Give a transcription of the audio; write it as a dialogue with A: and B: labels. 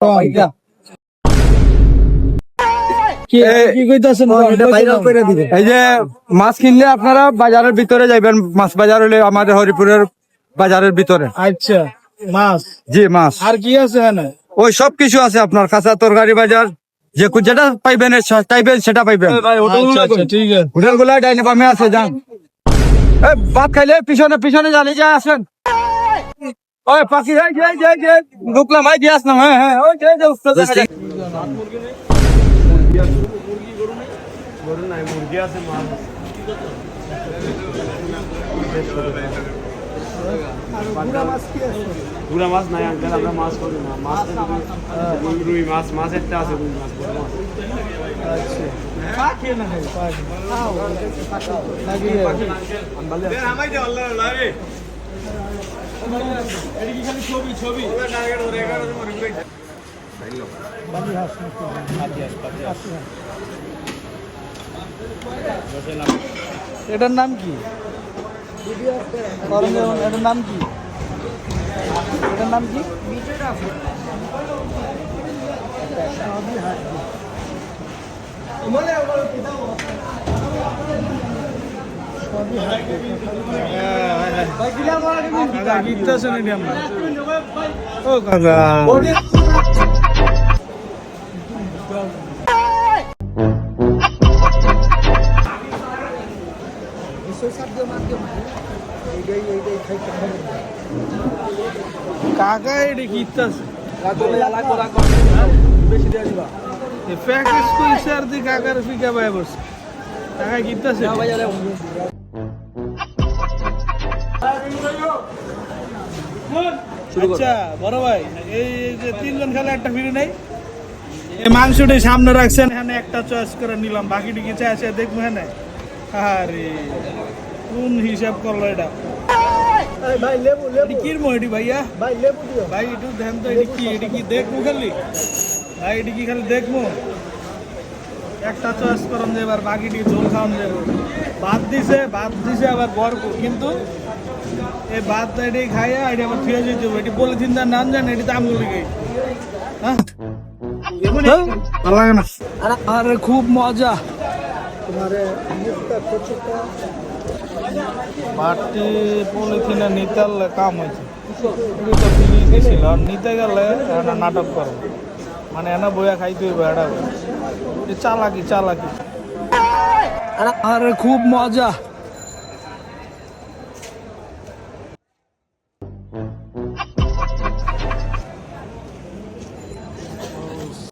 A: এই যে মাছ কিনলে আপনারা বাজারের ভিতরে যাবেন, মাছ বাজার হলে আমাদের হরিপুরের বাজারের ভিতরে।
B: আচ্ছা, মাছ।
A: জি, মাছ।
B: আর কি আছে?
A: ওই সব কিছু আছে, আপনার কাঁচা তরকারি বাজার, যেটা পাইবেন সেটা পাইবেন।
B: ঠিক আছে,
A: হোটেল গুলা ডাইনে বামে আছে, যান। ভাত খাইলে পিছনে পিছনে জানি যা আসেন। ওই পাখি ঢুকলাম, ভাই দিয়ে আসলাম। হ্যাঁ হ্যাঁ, ওই
C: গুড়া মাছ নাই আঙ্কেল, আমরা মাছ করি না। মাছ রুই মাছ, মাছ একটা আছে, রুই মাছ, বড় মাছ।
B: এটার নাম কি? এটার নাম কি? এটার নাম কি? ও কাকা, কাকা এটা কি ইত্যাস কাকার ফিকা ভাই বস কাকা কি ইত্যাস। আচ্ছা বড় ভাই, এই যে তিনজন খেলে একটা ফিরে নেই, এই মাংসটি সামনে রাখছেন, এখানে একটা চয়েস করে নিলাম, বাকিটি কি চাই আছে দেখবো। হ্যাঁ, আরে কোন হিসাব করলো এটা? ভাই লেবু লেবু কি মোটি ভাইয়া? ভাই লেবু দিও ভাই, একটু দেন তো। এটা কি? এটা কি দেখবো খালি ভাই? এটা কি খালি দেখবো? একটা চয়েস করুন যে এবার বাকিটি ঝোল খাওয়ান যাবে। ভাত দিছে আবার ভরপুর, কিন্তু এই ভাত এটি খাইয়া এটি আবার ফিরে যেতে হবে। এটি বলে চিন্তা নাম জান, এটি দাম গুলি গাই। হ্যাঁ, ভালো লাগে না। আরে খুব মজা। মাটি পলিথিনে নিতে গেলে কাম হয়েছে, দিছিল নিতে গেলে নাটক করো, মানে এনা বইয়া খাইতে হইব। এটা চালাকি। আরে খুব মজা।